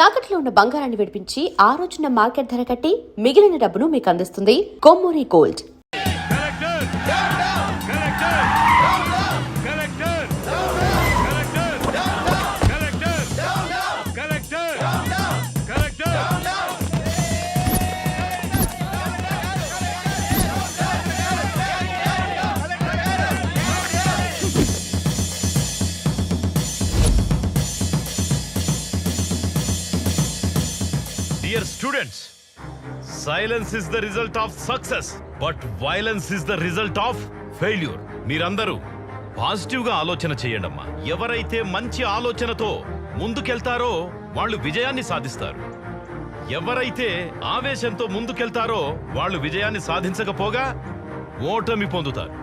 తాకట్లో ఉన్న బంగారాన్ని విడిపించి ఆ రోజున మార్కెట్ ధర కట్టి మిగిలిన డబ్బును మీకు అందిస్తుంది Kommuri gold. Dear students, silence is the result of success, but violence is the result of failure. మీరందరూ పాజిటివ్ గా ఆలోచన చేయండమ్మా. ఎవరైతే మంచి ఆలోచనతో ముందుకెళ్తారో వాళ్ళు విజయాన్ని సాధిస్తారు. ఎవరైతే ఆవేశంతో ముందుకెళ్తారో వాళ్ళు విజయాన్ని సాధించకపోగా ఓటమి పొందుతారు,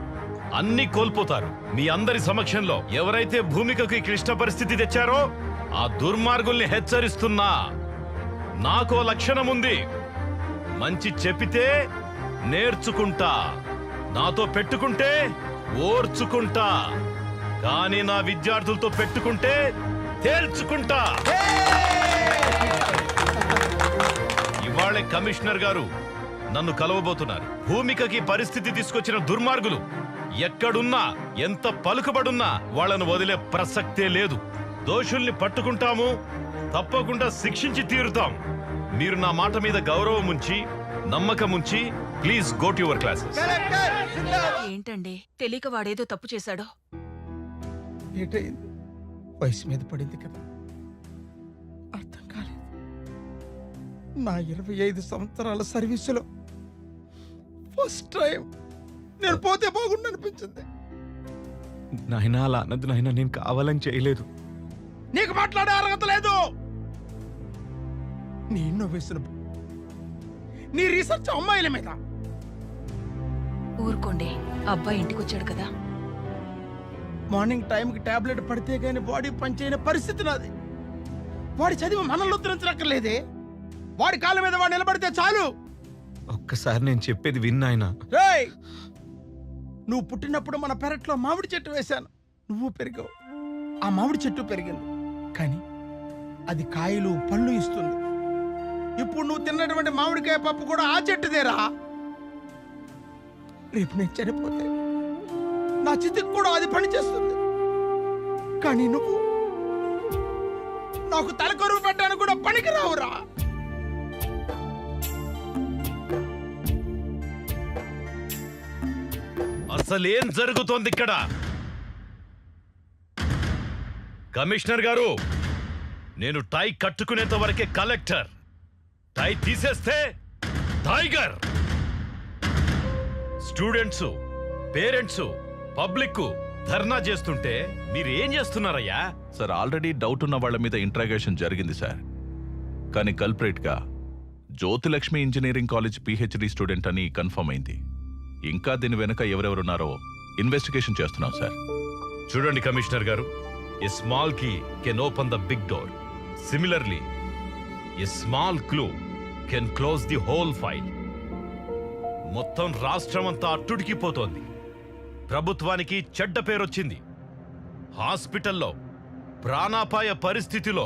అన్ని కోల్పోతారు. మీ అందరి సమక్షంలో ఎవరైతే భూమికకి క్లిష్ట పరిస్థితి తెచ్చారో ఆ దుర్మార్గుల్ని హెచ్చరిస్తున్నా. నాకో లక్షణం ఉంది, మంచి చెప్పితే నేర్చుకుంటా, నాతో పెట్టుకుంటే ఓర్చుకుంటా, కానీ నా విద్యార్థులతో పెట్టుకుంటే తేల్చుకుంటా. ఇవాళ కమిషనర్ గారు నన్ను కలవబోతున్నారు. భూమికకి పరిస్థితి తీసుకొచ్చిన దుర్మార్గులు ఎక్కడున్నా ఎంత పలుకుబడున్నా వాళ్ళను వదిలే ప్రసక్తే లేదు. దోషుల్ని పట్టుకుంటాము, తప్పకుండా శిక్షించి తీరుతాం. మీరు నా మాట మీద గౌరవం ఉంచి నమ్మకం ఉంచి please go to your classes. ఏంటండి తెలియక వాడేదో తప్పు చేశాడో? ఏటైంది? వయసు మీద పడింది కదా, అర్థం కాలేదు. నా 25 సంవత్సరాల సర్వీసులో ఫస్ట్ టైం నేను పోతే బాగుండు అనిపించింది. నాయనా అలా అన్నది నాయనా, నేను కావాలని చేయలేదు. నీకు మాట్లాడే అర్హత లేదు. నీ ఇన్నోవేషన్, నీ రీసెర్చ్ అమ్మాయిల మీద. ఊరుకోండి, అబ్బాయి ఇంటికొచ్చాడు కదా. మార్నింగ్ టైంకి టాబ్లెట్ పడితే గానీ బాడీ పనిచేయని పరిస్థితి నాది. వాడి చదివి మనల్ని ఉద్ధరించక్కర్లేదే. వాడి కాళ్ళ మీద వాడు నిలబడితే చాలు. ఒక్కసారి నేను చెప్పేది విన్నాయనా. రేయ్, నువ్వు పుట్టినప్పుడు మన పెరట్లో మామిడి చెట్టు వేశాను, నువ్వు పెరిగావు, ఆ మామిడి చెట్టు పెరిగింది, కానీ అది కాయలు పళ్ళు ఇస్తుంది. ఇప్పుడు నువ్వు తిన్నటువంటి మామిడికాయ పప్పు కూడా ఆ చెట్టుదేరా. రేపు నేను చనిపోతే నా చితికి కూడా అది పని చేస్తుంది, కానీ నువ్వు నాకు తలకొరువు పెట్టడానికి కూడా పనికి రావురా. అసలేం జరుగుతోంది ఇక్కడ? కమిషనర్ గారు, నేను టై కట్టుకునేంత వరకే కలెక్టర్, టై తీసేస్తే టైగర్. స్టూడెంట్స్, పేరెంట్స్, పబ్లిక్ ధర్నా చేస్తుంటే మీరు ఏం చేస్తున్నారయ్యా? సార్, ఆల్రెడీ డౌట్ ఉన్న వాళ్ళ మీద ఇంట్రాగేషన్ జరిగింది సార్, కానీ కల్ప్రేట్ గా Jyothilakshmi engineering college PhD student అని కన్ఫర్మ్ అయింది. ఇంకా దీని వెనుక ఎవరెవరున్నారో ఇన్వెస్టిగేషన్ చేస్తున్నాం సార్. చూడండి కమిషనర్ గారు, a small key can open the big door. Similarly, a small clue can close the whole file. మొత్తం రాష్ట్రమంతా అట్టుడికిపోతోంది. ప్రభుత్వానికి చెడ్డ పేరొచ్చింది. హాస్పిటల్లో ప్రాణాపాయ పరిస్థితిలో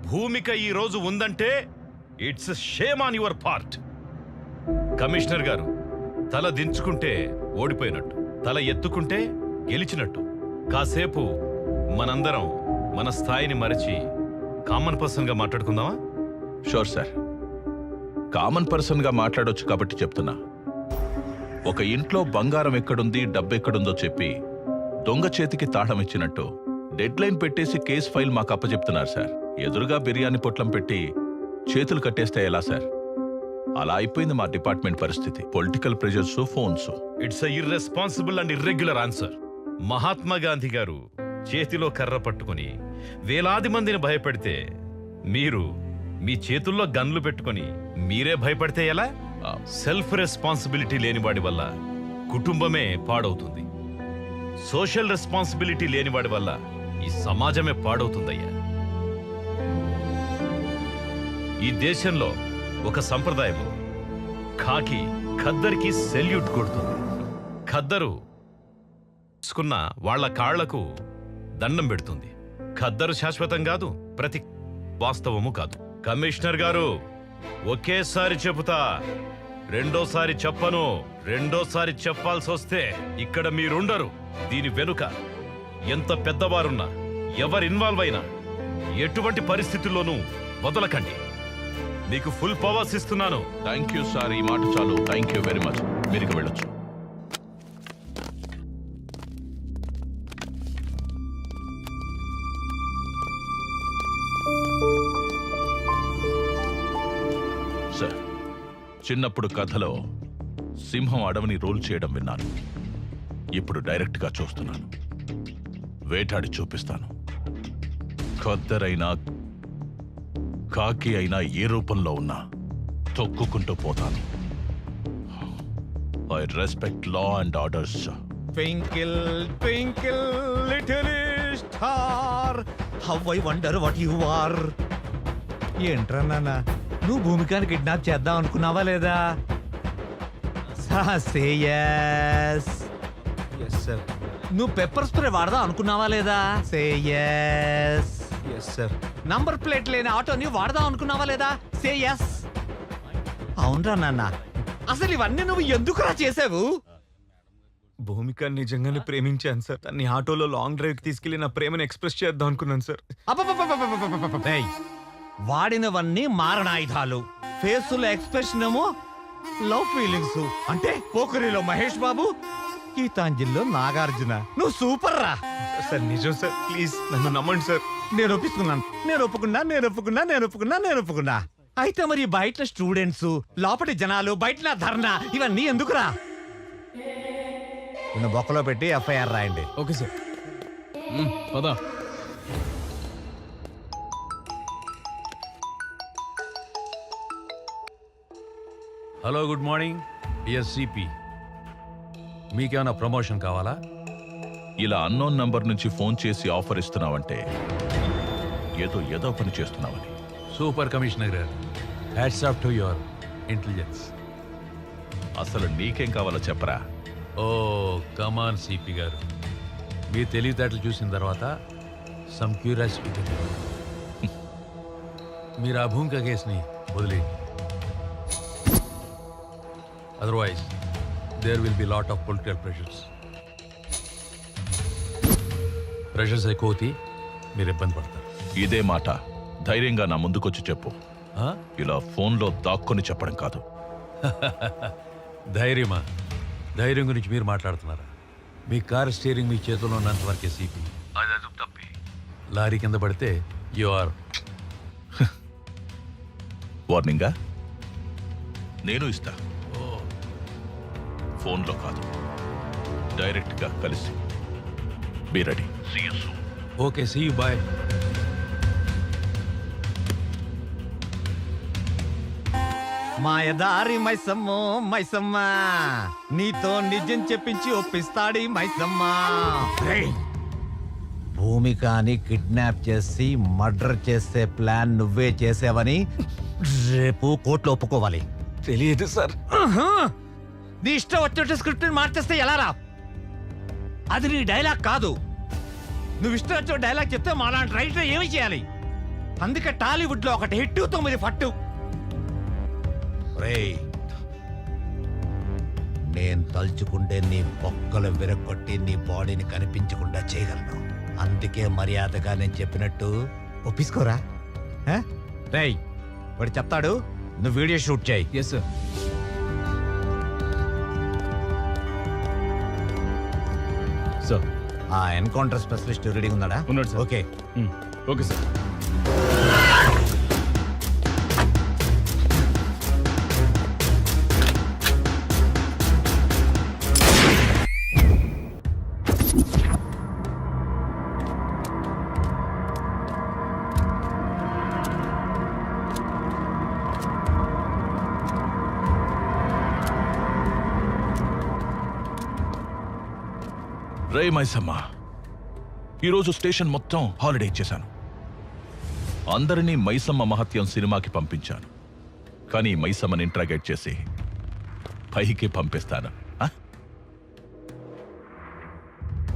భూమిక ఈ రోజు ఉందంటే it's shame on your part. Commissioner గారు, తల దించుకుంటే ఓడిపోయినట్టు, తల ఎత్తుకుంటే గెలిచినట్టు. కాసేపు మనందరం మన స్థాయిని మరచి కామన్ పర్సన్ గా మాట్లాడుకుందామా? షూర్ సార్, కామన్ పర్సన్ గా మాట్లాడొచ్చు కాబట్టి చెప్తున్నా. ఒక ఇంట్లో బంగారం ఎక్కడుంది, డబ్బు ఎక్కడుందో చెప్పి దొంగ చేతికి తాళం ఇచ్చినట్టు డెడ్ లైన్ పెట్టేసి కేసు ఫైల్ మాకు అప్పచెప్తున్నారు సార్. ఎదురుగా బిర్యానీ పొట్లం పెట్టి చేతులు కట్టేస్తే ఎలా సార్? అలా అయిపోయింది మా డిపార్ట్మెంట్ పరిస్థితి. Political pressures, phones. It's irresponsible and irregular answer. Mahatma Gandhi గారు చేతిలో కర్ర పట్టుకుని వేలాది మందిని భయపెడితే మీరు మీ చేతుల్లో గన్లు పెట్టుకుని మీరే భయపడితే ఎలా? సెల్ఫ్ రెస్పాన్సిబిలిటీ లేనివాడి వల్ల కుటుంబమే పాడవుతుంది. సోషల్ రెస్పాన్సిబిలిటీ లేనివాడి వల్ల ఈ సమాజమే పాడవుతుందయ్యా. ఈ దేశంలో ఒక సంప్రదాయము, ఖాకి ఖద్దరికి సెల్యూట్ కొడుతుంది. ఖద్దరు తీసుకున్న వాళ్ల కాళ్లకు దండం పెడుతుంది. ఖద్దరు శాశ్వతం కాదు, ప్రతి వాస్తవము కాదు. కమిషనర్ గారు, ఒకేసారి చెబుతా, రెండోసారి చెప్పను. రెండోసారి చెప్పాల్సి వస్తే ఇక్కడ మీరుండరు. దీని వెనుక ఎంత పెద్దవారున్నా, ఎవరు ఇన్వాల్వ్ అయినా ఎటువంటి పరిస్థితుల్లోనూ వదలకండి. మీకు ఫుల్ పవర్స్ ఇస్తున్నాను. థ్యాంక్ యూ సార్, ఈ మాట చాలు. Thank you very much. మీరు వెళ్ళొచ్చు. సార్, చిన్నప్పుడు కథలో సింహం అడవిని రూల్ చేయడం విన్నాను. ఇప్పుడు డైరెక్ట్గా చూస్తున్నాను. వేటాడి చూపిస్తాను. ఖద్దరైనా కాకి అయినా ఏ రూపంలో ఉన్నా తొక్కుకుంటూ పోతాను. I respect law and orders. Twinkle, twinkle, little star, how I wonder what you are. ఏంట్రా నాన్న, నువ్వు భూమికాని కిడ్నాప్ చేద్దాం అనుకున్నావా లేదా? సే yes. Yes sir. నువ్వు పెప్పర్ స్ప్రే వాడదాం అనుకున్నావా లేదా? సే yes. Yes sir. Number plate లేని ఆటోని వాడదాం అనుకున్నావా లేదా? సే yes. అవునరా నాన్న, అసలు ఇవన్నీ నువ్వు ఎందుకురా చేసావు? భూమిక నిజంగానే ప్రేమించాను సార్. తన్ని ఆటోలో లాంగ్ డ్రైవ్ కి తీసుకెళ్లి నా ప్రేమను ఎక్స్ప్రెస్ చేద్దాం అనుకున్నాను సార్. ఏయ్, వాడినవన్నీ మారణాయుధాలు. ఫేసులో ఎక్స్ప్రెషన్ ఏమో లవ్ ఫీలింగ్స్. అంటే పోకరిలో మహేష్ బాబు, గీతాంజలిలో నాగార్జున. నువ్వు సూపర్ రా సార్. నిజం సార్, ప్లీజ్ నన్ను నమ్మండి సార్. నేను ఒప్పుకున్నా. అయితే మరి బయట స్టూడెంట్స్, లోపటి జనాలు, బయట ధర్నా, ఇవన్నీ ఎందుకురా? నిన్ను బొక్కలో పెట్టి ఎఫ్ఐఆర్ రాయండి. Okay sir. పదా. Hello, good morning dear CP. మీకేమైనా ప్రమోషన్ కావాలా? ఇలా అన్నోన్ నంబర్ నుంచి ఫోన్ చేసి ఆఫర్ ఇస్తున్నావంటే ఏదో పని చేస్తున్నావని. సూపర్ కమిషనర్ గారు, hats off to your intelligence. అసలు నీకేం కావాలో చెప్పరా? ఓ కమాన్ సిపి గారు, మీ తెలివితేటలు చూసిన తర్వాత సమ్ క్యూరియాసిటీ. మీరు ఆ భూమిక కేసుని వదిలేయండి. Otherwise there will be lot of political pressures ఎక్కువతి మీరు ఇబ్బంది పడతారు. ఇదే మాట ధైర్యంగా నా ముందుకొచ్చి చెప్పు. ఆ? ఇలా ఫోన్లో దాక్కొని చెప్పడం కాదు. ధైర్యమా? ధైర్యం గురించి మీరు మాట్లాడుతున్నారా? మీ కార్ స్టీరింగ్ మీ చేతిలో ఉన్నంత వరకే సిపి. అది అదుపు తప్పి లారీ కింద పడితే యు ఆర్. వార్నింగా? నేను ఇస్తా. ఫోన్లో కాదు, డైరెక్ట్గా కలిసి. Be ready. Okay, see you, bye. మాయదారి మైసమ్మ, నీతో నిజం చెప్పించి ఒప్పిస్తాడి మైసమ్మ. భూమికాని కిడ్నాప్ చేసి మర్డర్ చేసే ప్లాన్ నువ్వే చేసావని రేపు కోర్టులో ఒప్పుకోవాలి. తెలియదు సార్. నీ ఇష్టం వచ్చినట్టు స్క్రిప్ట్ మార్చేస్తే ఎలా రా? అది నీ డైలాగ్ కాదు. నువ్వు ఇష్టం వచ్చిన డైలాగ్ చెప్తే మాలాంటి రైటర్ ఏమి చేయాలి? అందుకే టాలీవుడ్ లో ఒకటి హిట్ 9 పట్టు. నేను తలుచుకుంటే నీ బొక్కలు విరగొట్టి నీ బాడీని కనిపించకుండా చేయగలను. అందుకే మర్యాదగా నేను చెప్పినట్టు ఒప్పించుకోరా. రేయ్, వాడు చెప్తాడు, నువ్వు వీడియో షూట్ చేయి. Yes sir. సార్, ఆ ఎన్కౌంటర్ స్పెషలిస్ట్ రెడీ ఉన్నాడా? ఉన్నాడు సార్. ఓకే. Okay sir. రే మైసమ్మ, ఈరోజు స్టేషన్ మొత్తం హాలిడే ఇచ్చేశాను. అందరినీ మైసమ్మ మహత్యం సినిమాకి పంపించాను. కానీ మైసమ్మని ఇంట్రాగేట్ చేసి పైకి పంపిస్తాను.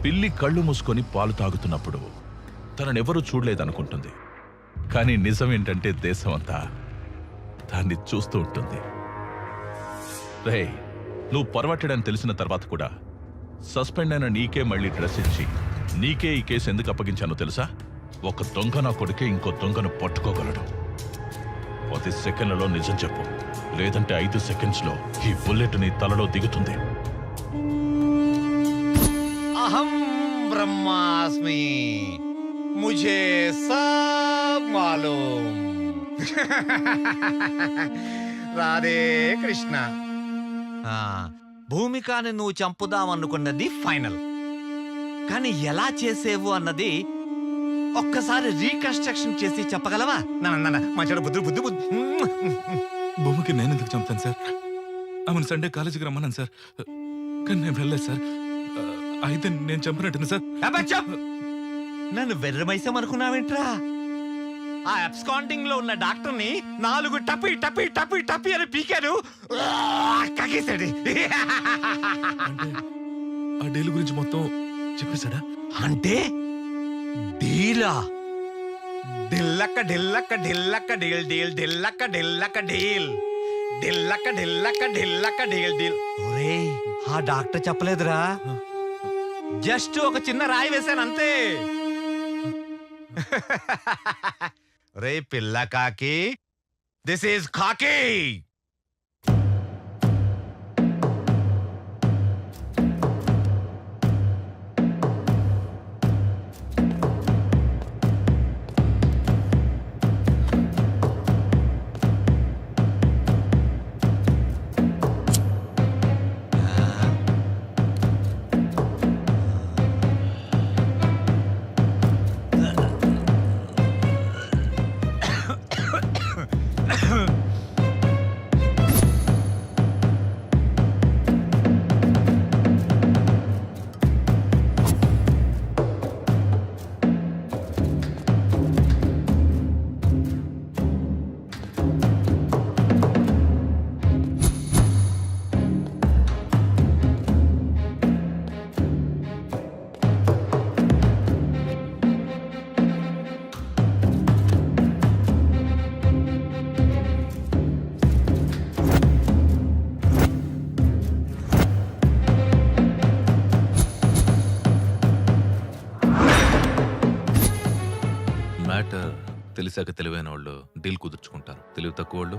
పిల్లి కళ్ళు మూసుకొని పాలు తాగుతున్నప్పుడు తననెవరూ చూడలేదనుకుంటుంది. కానీ నిజం ఏంటంటే దేశం అంతా దాన్ని చూస్తూ ఉంటుంది. రేయ్, నువ్వు పొరవట్టడని తెలిసిన తర్వాత కూడా సస్పెండ్ అయిన నీకే మళ్ళీ డ్రెస్ ఇచ్చి నీకే ఈ కేసు ఎందుకు అప్పగించానో తెలుసా? ఒక దొంగ నా కొడుకే ఇంకో దొంగను పట్టుకోగలడు. 10 సెకండ్లలో నిజం చెప్పు, లేదంటే 5 సెకండ్స్లో ఈ బుల్లెట్ నీ తలలో దిగుతుంది. అహం బ్రహ్మాస్మి, ముझे సబ్ మాలూమ్. రాధే కృష్ణ. భూమికాని నువ్వు చంపుదామనుకున్నది ఫైనల్, కానీ ఎలా చేసేవు అన్నది ఒక్కసారి రీకన్స్ట్రక్షన్ చేసి చెప్పగలవా? మంచి బుద్ధి బుద్ధి బుద్ధి. భూమికి నేను ఎందుకు చంపుతాను సార్? ఆమెను సండే కాలేజీకి రమ్మన్నాను సార్, కానీ నేను వెళ్ళలేదు సార్. అయితే నేను చంపినట్టు సార్. నన్ను వెర్రమైసాం అనుకున్నావేంట్రా? ఆ అబ్స్కాండింగ్ లో ఉన్న డాక్టర్ని 4 టపి టపి టపి టపి అని పీకారు, కగేశాడు. అంటే ఆ డీల్ గురించి మొత్తం చెప్పేశాడా? అంటే డీలా? ఢిల్లక్క ఢిల్లక్క ఢిల్లక్క డీల్ డీల్ ఢిల్లక్క ఢిల్లక్క డీల్ ఢిల్లక్క ఢిల్లక్క ఢిల్లక్క డీల్ డీల్. ఒరేయ్, ఆ డాక్టర్ చెప్పలేదురా, జస్ట్ ఒక చిన్న రాయి వేశాను అంతే. రే పిల్ల కాకి, దిస్ ఈజ్ కాకి. మ్యాటర్ తెలిసాక తెలివైన వాళ్ళు డీల్ కుదుర్చుకుంటారు, తెలివి తక్కువ వాళ్ళు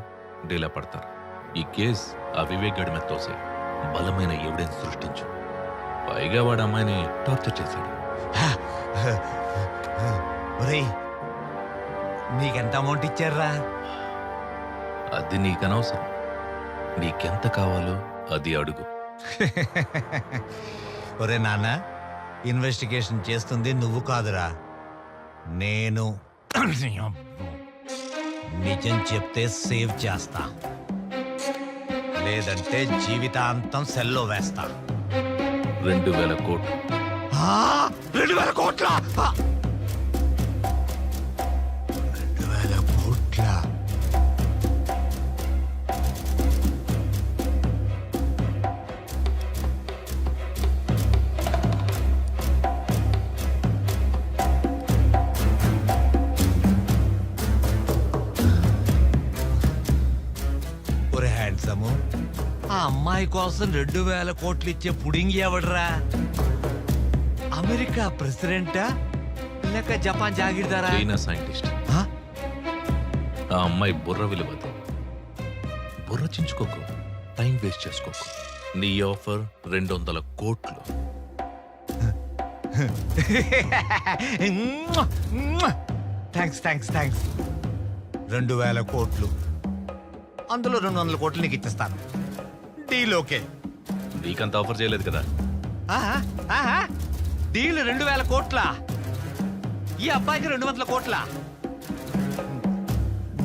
డీలా పడతారు. ఈ కేస్ ఆ వివేక్ గడి మీద తోసే బలమైన ఎవిడెన్స్ సృష్టించు. పైగా వాడు అమ్మాయిని టార్చర్ చేశాడు. ఒరేయ్, నీకెంత అమౌంట్ ఇచ్చారా? అది నీకనవసరం. నీకెంత కావాలో అది అడుగు. ఒరే నాన్న, ఇన్వెస్టిగేషన్ చేస్తుంది నువ్వు కాదురా, నేను. నిజం చెప్తే సేవ్ చేస్తా, లేదంటే జీవితాంతం సెల్లో వేస్తా. 2000 కోట్లు. 2000 కోట్ల? 2000 కోట్ల? ఒరే హ్యాండ్సము, ఆ అమ్మాయి కోసం 2000 కోట్లు ఇచ్చే పుడింగి ఎవడరా? అమెరికా ప్రెసిడెంటా లేక జపాన్ జాగీర్దారా? China scientist. ఆ అమ్మాయి బుర్ర విలువది. బుర్ర చించుకోకు, టైం వేస్ట్ చేసుకోకు. నీ ఆఫర్ 200 కోట్లు. Thanks thanks thanks. 2000 కోట్లు, అందులో 200 కోట్లు నీకు ఇచ్చేస్తాను. Deal okay. నీకంత ఆఫర్ చేయలేదు కదా. డీల్ 2000 కోట్ల, ఈ అబ్బాయికి 200 కోట్ల.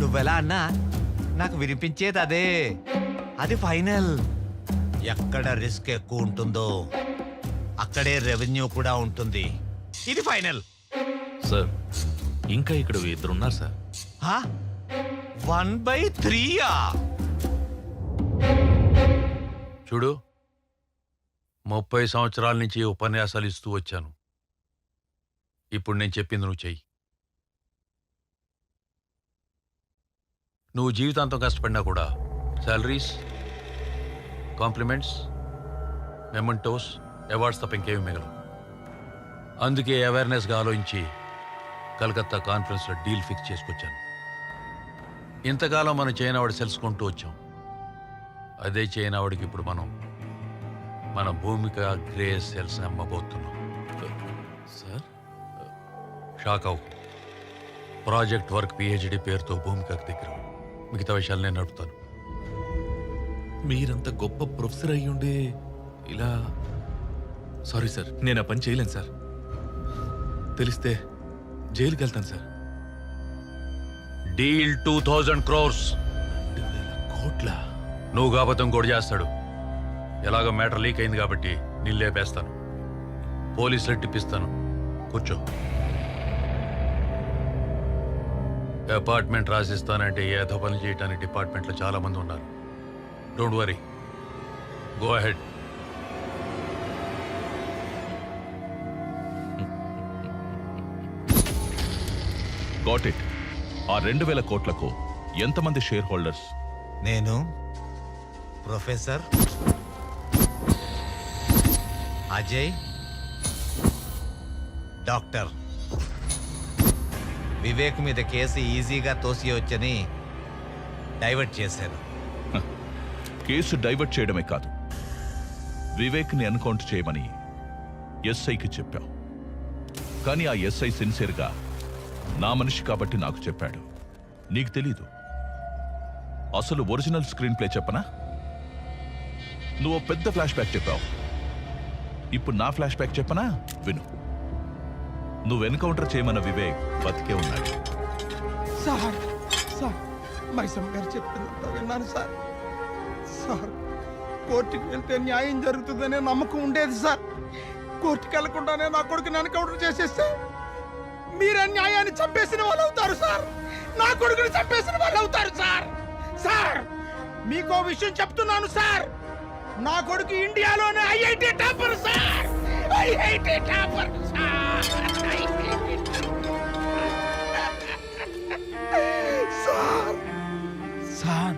నువ్వెలా అన్నా నాకు వినిపించేది అదే. అది ఫైనల్. ఎక్కడ రిస్క్ ఎక్కువ ఉంటుందో అక్కడే రెవెన్యూ కూడా ఉంటుంది. ఇది ఫైనల్. సార్, ఇంకా ఇక్కడ 2 ఉన్నారు సార్. 1/3. చూడు, 30 సంవత్సరాల నుంచి ఉపన్యాసాలు ఇస్తూ వచ్చాను. ఇప్పుడు నేను చెప్పింది నువ్వు చెయ్యి. నువ్వు జీవితాంతం కష్టపడినా కూడా శాలరీస్, కాంప్లిమెంట్స్, మెమెంటోస్, అవార్డ్స్ తప్ప ఇంకేమీ మిగలవు. అందుకే అవేర్నెస్గా ఆలోచించి కలకత్తా కాన్ఫరెన్స్లో డీల్ ఫిక్స్ చేసుకొచ్చాను. ఇంతకాలం మనం చైనావాడు తెలుసుకుంటూ వచ్చాం. అదే చైనావాడికి ఇప్పుడు మన భూమిక గ్రే సెల్స్ అమ్మబోతున్నాం. సార్ షాక్ అవు. ప్రాజెక్ట్ వర్క్ పిహెచ్డి పేరుతో భూమికకు దగ్గర. మిగతా విషయాలు నేను నడుపుతాను. మీరంత గొప్ప ప్రొఫెసర్ అయ్యుండే ఇలా... సారీ సార్, నేను ఆ పని చేయలేను సార్. తెలిస్తే జైలుకి వెళ్తాను సార్. Deal 2000 crores. 2,000 కోట్ల? నువ్వు కాకపోతే ఇంకోటి చేస్తాడు. ఎలాగో మ్యాటర్ లీక్ అయింది కాబట్టి నేను లేపేస్తాను. పోలీసులు టిప్పిస్తాను. కూర్చో. అపార్ట్మెంట్ రాసిస్తానంటే ఏదో పని చేయడానికి డిపార్ట్మెంట్లో చాలా మంది ఉన్నారు. Don't worry, go ahead. Got it. ఆ 2,000 కోట్లకు ఎంతమంది షేర్ హోల్డర్స్? నేను, ప్రొఫెసర్ అజయ్, డాక్టర్ వివేక్ మీద కేసు ఈజీగా తోసియవచ్చని డైవర్ట్ చేశాను. కేసు డైవర్ట్ చేయడమే కాదు, వివేక్ని ఎన్కౌంటర్ చేయమని ఎస్ఐకి చెప్పావు. కానీ ఆ ఎస్ఐ సిన్సియర్గా నా మనిషి కాబట్టి నాకు చెప్పాడు. నీకు తెలీదు. అసలు ఒరిజినల్ స్క్రీన్ ప్లే చెప్పనా? నువ్వు పెద్ద ఫ్లాష్ బ్యాక్ చెప్పావు. ఇప్పుడు నా ఫ్లాష్ బ్యాక్ చెప్పనా? విను. నువ్వు ఎన్కౌంటర్ చేయమన్న వివేక్ బతికే ఉన్నాడు. సార్ సార్ మైసమ్మ గారు చెప్పిందంతా విన్నాను సార్. సార్ కోర్టుకి వెళ్తే న్యాయం జరుగుతుందనే నమ్మకం ఉండేది సార్. కోర్టుకి వెళ్లకుండానే నా కొడుకుని ఎన్కౌంటర్ చేసేస్తే మీరే న్యాయాన్ని చంపేసిన వాళ్ళు అవుతారు సార్. నా కొడుకుని చంపేసిన వాళ్ళు అవుతారు సార్. సార్ మీకో విషయం చెప్తున్నాను సార్. నా కొడుకు ఇండియాలోనే IIT topper sir. IIT topper sir. Sir sir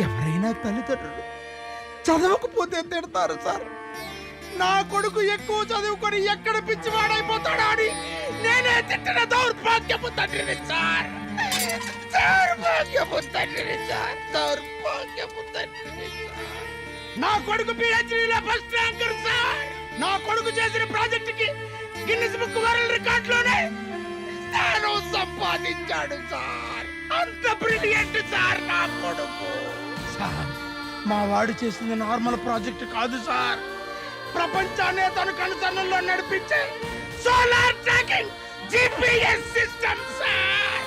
ఎవరైనా తల్లిదండ్రులు చదవకపోతే తిడతారు సార్. నా కొడుకు ఎక్కువ చదువుకొని ఎక్కడ పిచ్చివాడైపోతాడా అని నేనే తిట్టిన దౌర్భాగ్యపు తండ్రిని సార్. దౌర్భాగ్యపు తండ్రిని సార్. దౌర్భాగ్యపు తండ్రిని సార్. నా కొడుకు పిహెచ్డీలో ఫస్ట్ ర్యాంకర్ సార్. నా కొడుకు చేసిన ప్రాజెక్ట్ కి గిన్నిస్ బుక్ వరల్డ్ రికార్డ్ లోనే స్థానం సంపాదించాడు సార్. అంత బ్రిలియంట్ సార్ నా కొడుకు. సార్ మా వాడు చేసింది నార్మల్ ప్రాజెక్ట్ కాదు సార్. ప్రపంచాన్ని తన కనుసన్నల్లో నడిపించే solar tracking GPS system sir.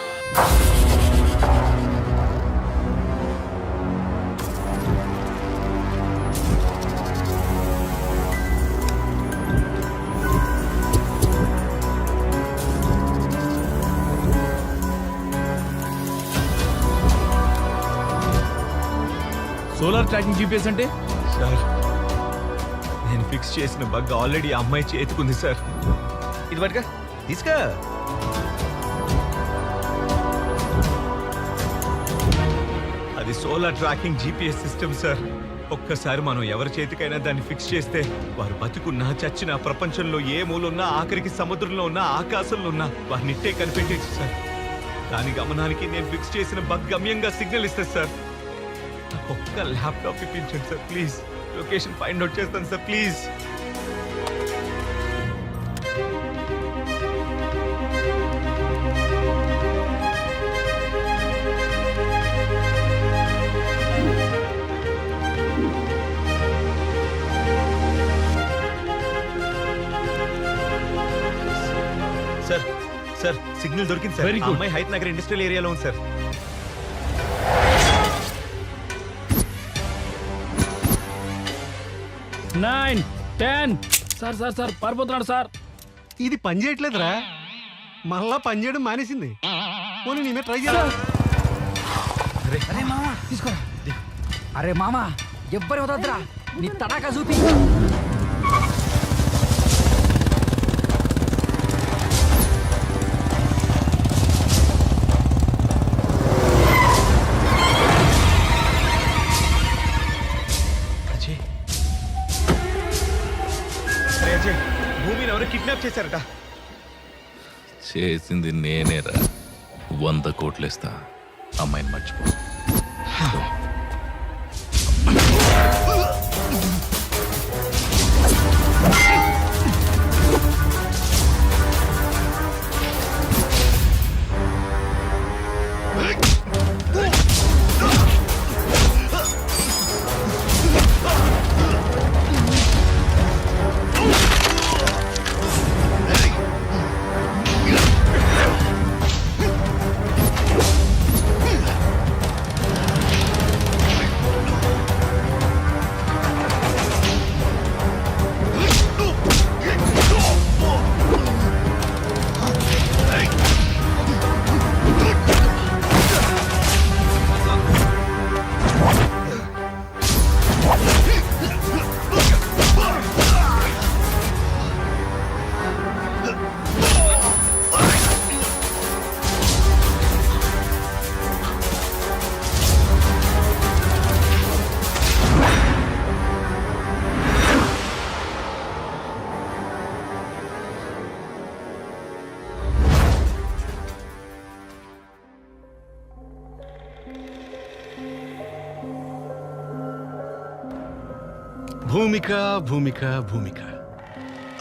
Solar tracking GPS అంటే? సార్ నేను ఫిక్స్ చేసిన బగ్ ఆల్రెడీ ఆ అమ్మాయి చేతుకుంది సార్. ఇది పట్టుగా తీసుకో. అది solar tracking GPS system sir. ఒక్కసారి మనం ఎవరి చేతికైనా దాన్ని ఫిక్స్ చేస్తే వారు బతుకున్నా చచ్చినా ప్రపంచంలో ఏ మూలున్నా ఆఖరికి సముద్రంలో ఉన్నా ఆకాశంలో ఉన్నా వారినిట్టే కనిపెట్టేచ్చు సార్. దాని గమనానికి నేను ఫిక్స్ చేసిన బగ్ గమ్యంగా సిగ్నల్ ఇస్తుంది సార్. ఒక్క ల్యాప్టాప్ ఇప్పించండి sir please. Location find out చేస్తాను sir please. Sir sir signal దొరికింది సార్. Very ఆ good. అమ్మాయి హైత్ నగర్ ఇండస్ట్రియల్ ఏరియాలో ఉంది సార్. 9, 10. సార్ సార్ సార్ పారిపోతున్నాడు సార్. ఇది పని చేయట్లేదురా. మళ్ళా పని చేయడం మానేసింది. పోనీ నేనే ట్రై చేయాలి. అరే మామా తీసుకోరా. అరే మామా ఎవ్వరు వదద్దురా. నీ తడాకా చూపి. కిడ్నాప్ చేశారట. చేసింది నేనేరా. 100 కోట్లేస్తా, అమ్మాయిని మర్చిపో. భూమిక భూమిక భూమిక,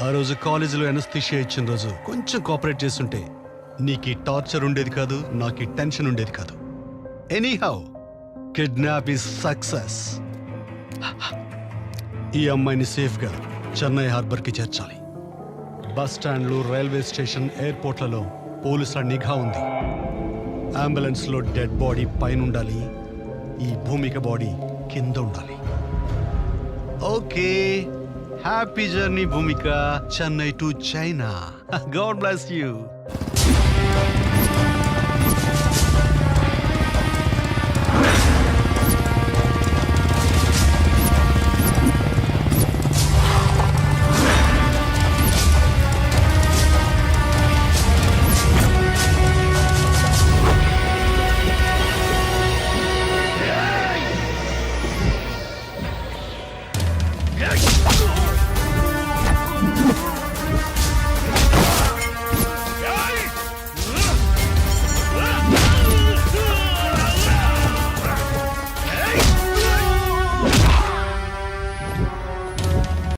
ఆ రోజు కాలేజీలో ఎనస్థిషియా ఇచ్చిన రోజు కొంచెం కోఆపరేట్ చేస్తుంటే నీకు ఈ టార్చర్ ఉండేది కాదు, నాకు ఈ టెన్షన్ ఉండేది కాదు. Anyhow, kidnap is success. ఈ అమ్మాయిని సేఫ్గా చెన్నై హార్బర్కి చేర్చాలి. బస్ స్టాండ్లు, రైల్వే స్టేషన్, ఎయిర్పోర్ట్లలో పోలీసుల నిఘా ఉంది. అంబులెన్స్లో డెడ్ బాడీ పైన ఉండాలి, ఈ భూమిక బాడీ కింద ఉండాలి. Okay, happy journey Bhumika, Chennai to China. God bless you.